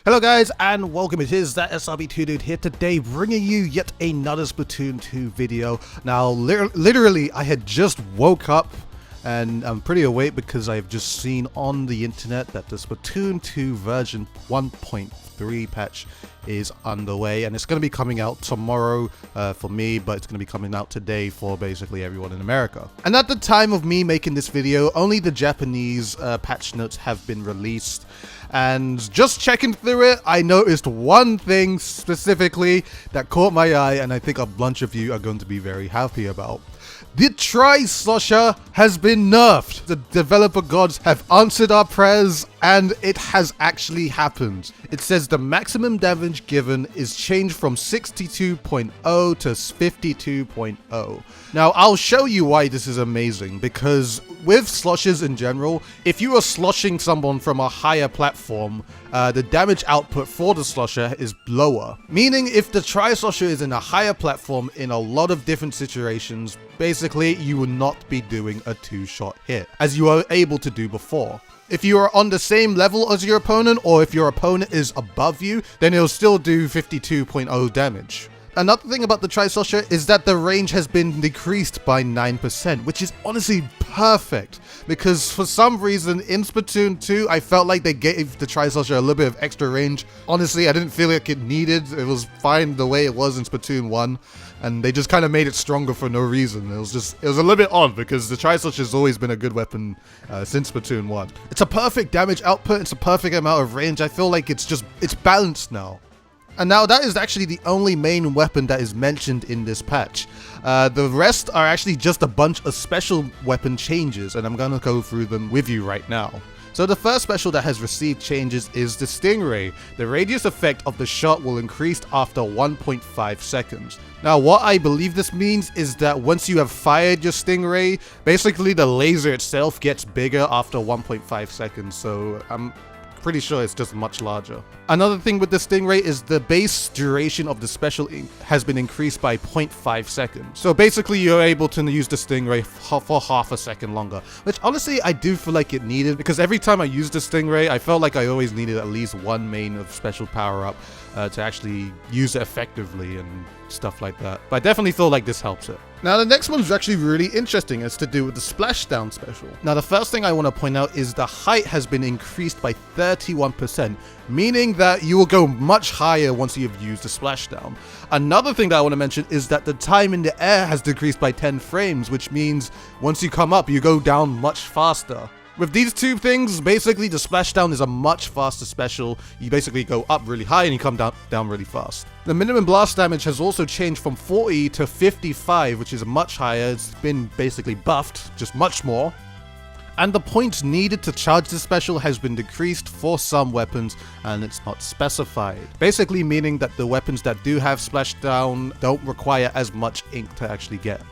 Hello guys and welcome, it is ThatSrb2DUDE here today bringing you yet another Splatoon 2 video. Now literally I had just woke up and I'm pretty awake because I've just seen on the internet that the Splatoon 2 version 1.3 patch is underway and it's going to be coming out tomorrow for me, but it's going to be coming out today for basically everyone in America. And at the time of me making this video, only the Japanese patch notes have been released. And just checking through it, I noticed one thing specifically that caught my eye and I think a bunch of you are going to be very happy about. The Tri-Slosher has been nerfed. The developer gods have answered our prayers and it has actually happened. It says the maximum damage given is changed from 62.0 to 52.0. Now I'll show you why this is amazing, because with sloshes in general, if you are sloshing someone from a higher platform, the damage output for the slosher is lower. Meaning if the Tri-Slosher is in a higher platform in a lot of different situations, basically you will not be doing a two-shot hit, as you were able to do before. If you are on the same level as your opponent, or if your opponent is above you, then it'll still do 52.0 damage. Another thing about the Tri-Slosher is that the range has been decreased by 9%, which is honestly perfect, because for some reason in Splatoon 2, I felt like they gave the Tri-Slosher a little bit of extra range. Honestly, I didn't feel like it needed. It was fine the way it was in Splatoon 1, and they just kind of made it stronger for no reason. It was a little bit odd, because the Tri-Slosher has always been a good weapon since Splatoon 1. It's a perfect damage output, it's a perfect amount of range. I feel like it's balanced now. And now that is actually the only main weapon that is mentioned in this patch. The rest are actually just a bunch of special weapon changes, and I'm gonna go through them with you right now. So the first special that has received changes is the Stingray. The radius effect of the shot will increase after 1.5 seconds. Now what I believe this means is that once you have fired your Stingray, basically the laser itself gets bigger after 1.5 seconds, so I'm pretty sure it's just much larger. Another thing with the Stingray is the base duration of the special has been increased by 0.5 seconds. So basically you're able to use the Stingray for half a second longer, which honestly I do feel like it needed, because every time I used the Stingray, I felt like I always needed at least one main of special power up to actually use it effectively and stuff like that. But I definitely feel like this helps it. Now the next one's actually really interesting. It's to do with the Splashdown special. Now the first thing I want to point out is the height has been increased by 31%, meaning that you will go much higher once you have used the Splashdown. Another thing that I want to mention is that the time in the air has decreased by 10 frames, which means once you come up, you go down much faster. With these two things, basically the Splashdown is a much faster special. You basically go up really high and you come down really fast. The minimum blast damage has also changed from 40 to 55, which is much higher. It's been basically buffed, just much more. And the points needed to charge the special has been decreased for some weapons, and it's not specified. Basically meaning that the weapons that do have Splashdown don't require as much ink to actually get.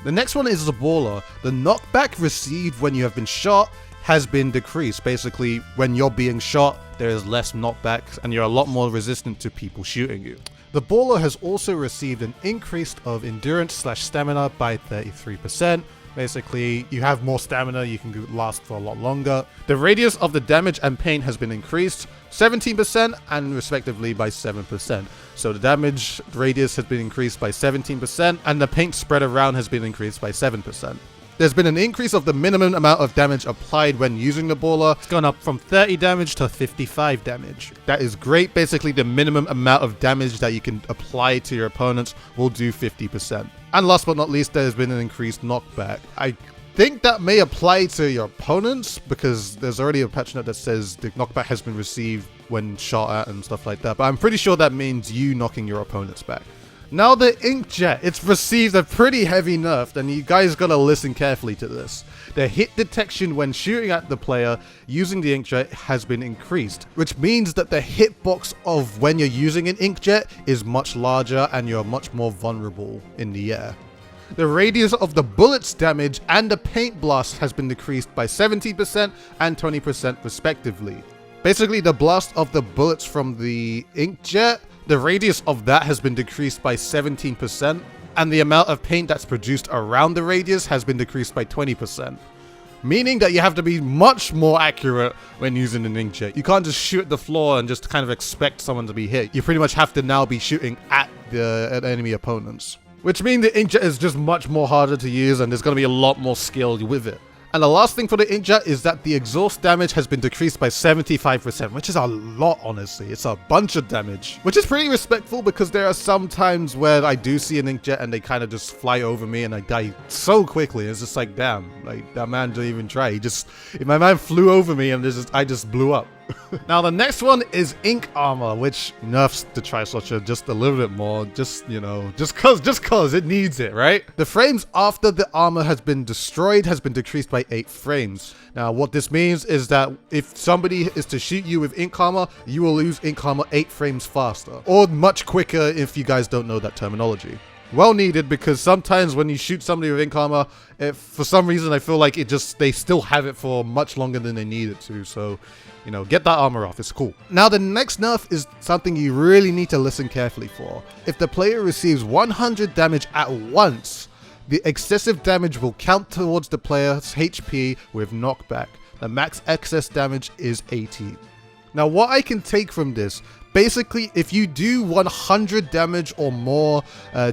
The next one is the Baller. The knockback received when you have been shot has been decreased. Basically, when you're being shot, there is less knockback and you're a lot more resistant to people shooting you. The Baller has also received an increase of endurance/stamina by 33%. Basically, you have more stamina, you can last for a lot longer. The radius of the damage and pain has been increased 17% and respectively by 7%. So the damage radius has been increased by 17% and the paint spread around has been increased by 7%. There's been an increase of the minimum amount of damage applied when using the Baller. It's gone up from 30 damage to 55 damage. That is great. Basically, the minimum amount of damage that you can apply to your opponents will do 50%. And last but not least, there's been an increased knockback. I think that may apply to your opponents, because there's already a patch note that says the knockback has been received when shot at and stuff like that. But I'm pretty sure that means you knocking your opponents back. Now the Inkjet, it's received a pretty heavy nerf, and you guys gotta listen carefully to this. The hit detection when shooting at the player using the Inkjet has been increased, which means that the hitbox of when you're using an Inkjet is much larger and you're much more vulnerable in the air. The radius of the bullet's damage and the paint blast has been decreased by 17% and 20% respectively. Basically, the blast of the bullets from the Inkjet, the radius of that has been decreased by 17%, and the amount of paint that's produced around the radius has been decreased by 20%. meaning that you have to be much more accurate when using an inkjet. You can't just shoot at the floor and just kind of expect someone to be hit. You pretty much have to now be shooting at the enemy opponents, which means the inkjet is just much more harder to use and there's going to be a lot more skill with it. And the last thing for the inkjet is that the exhaust damage has been decreased by 75%, which is a lot, honestly. It's a bunch of damage, which is pretty respectful because there are some times where I do see an inkjet and they kind of just fly over me and I die so quickly. It's just like, damn, like that man didn't even try. My man flew over me and I just blew up. Now the next one is ink armor, which nerfs the Tri-Slosher just a little bit more, just cause it needs it, right? The frames after the armor has been destroyed has been decreased by 8 frames. Now what this means is that if somebody is to shoot you with ink armor, you will lose ink armor 8 frames faster, or much quicker if you guys don't know that terminology. Well needed, because sometimes when you shoot somebody with ink armor, for some reason I feel like they still have it for much longer than they need it to, so you know, get that armor off, it's cool. Now the next nerf is something you really need to listen carefully for. If the player receives 100 damage at once, the excessive damage will count towards the player's HP with knockback. The max excess damage is 80. Now what I can take from this, basically if you do 100 damage or more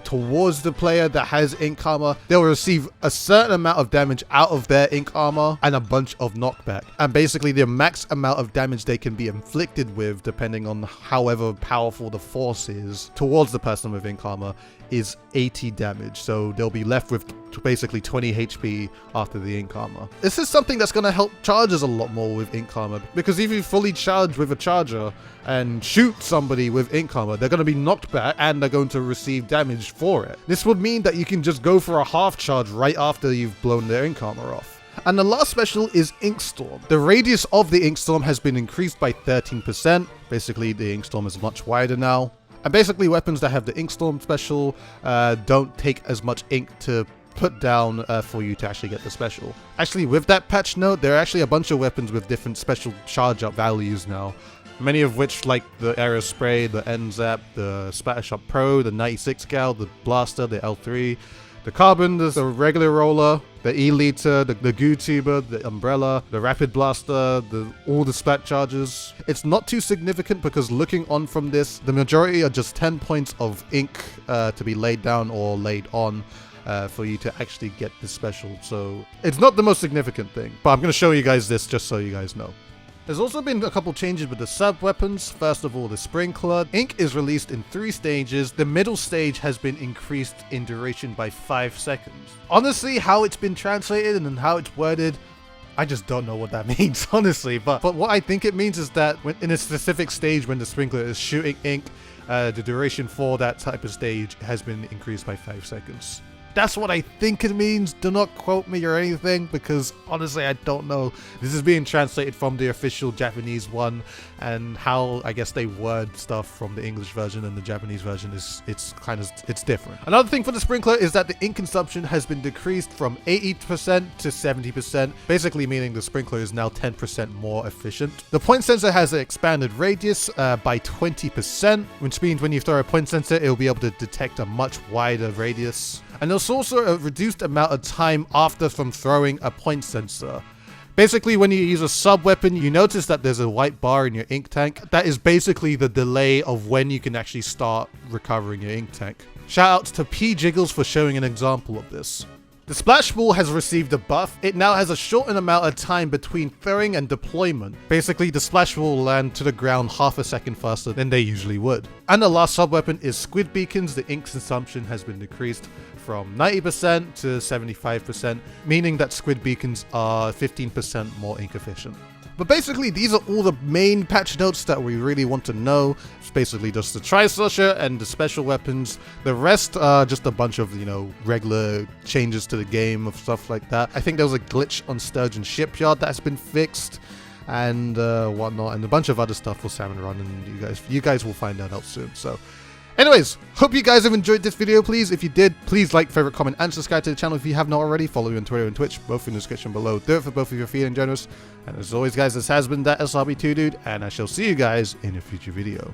towards the player that has ink armor, they'll receive a certain amount of damage out of their ink armor and a bunch of knockback. And basically the max amount of damage they can be inflicted with, depending on however powerful the force is towards the person with ink armor, is 80 damage. So they'll be left with basically 20 HP after the ink armor. This is something that's going to help chargers a lot more with ink armor, because if you fully charge with a charger and shoot somebody with ink armor, they're going to be knocked back and they're going to receive damage for it. This would mean that you can just go for a half charge right after you've blown their ink armor off. And the last special is Ink Storm. The radius of the Ink Storm has been increased by 13%. Basically the Ink Storm is much wider now. And basically weapons that have the Ink Storm special don't take as much ink to put down for you to actually get the special. Actually, with that patch note, there are actually a bunch of weapons with different special charge up values now. Many of which, like the Aero Spray, the NZAP, the Splattershot Pro, the 96 Cal, the Blaster, the L3, the Carbon, there's the regular roller, the E-liter, the Goo Tuber, the Umbrella, the Rapid Blaster, all the Splat charges. It's not too significant because looking on from this, the majority are just 10 points of ink to be laid down or laid on for you to actually get this special. So it's not the most significant thing, but I'm going to show you guys this just so you guys know. There's also been a couple changes with the sub-weapons. First of all, the Sprinkler. Ink is released in 3 stages. The middle stage has been increased in duration by 5 seconds. Honestly, how it's been translated and how it's worded, I just don't know what that means, honestly. But what I think it means is that when, in a specific stage when the Sprinkler is shooting ink, the duration for that type of stage has been increased by 5 seconds. That's what I think it means. Do not quote me or anything, because honestly I don't know. This is being translated from the official Japanese one, and how I guess they word stuff from the English version and the Japanese version is it's different. Another thing for the Sprinkler is that the ink consumption has been decreased from 80% to 70%, basically meaning the Sprinkler is now 10% more efficient. The point sensor has an expanded radius by 20%, which means when you throw a point sensor, it will be able to detect a much wider radius. And there's also a reduced amount of time after from throwing a point sensor. Basically, when you use a sub-weapon, you notice that there's a white bar in your ink tank. That is basically the delay of when you can actually start recovering your ink tank. Shoutouts to P Jiggles for showing an example of this. The Splash Ball has received a buff. It now has a shortened amount of time between throwing and deployment. Basically, the Splash Ball will land to the ground half a second faster than they usually would. And the last sub-weapon is Squid Beacons. The ink consumption has been decreased from 90% to 75%, meaning that Squid Beacons are 15% more ink efficient. But basically, these are all the main patch notes that we really want to know. It's basically just the Tri-Slosher and the special weapons. The rest are just a bunch of, regular changes to the game of stuff like that. I think there was a glitch on Sturgeon Shipyard that's been fixed and whatnot, and a bunch of other stuff for Salmon Run, and you guys will find that out soon. So anyways, hope you guys have enjoyed this video. Please, if you did, please like, favorite, comment, and subscribe to the channel if you have not already. Follow me on Twitter and Twitch, both in the description below. Do it for both of you feeling generous. And as always, guys, this has been ThatSrb2DUDE, and I shall see you guys in a future video.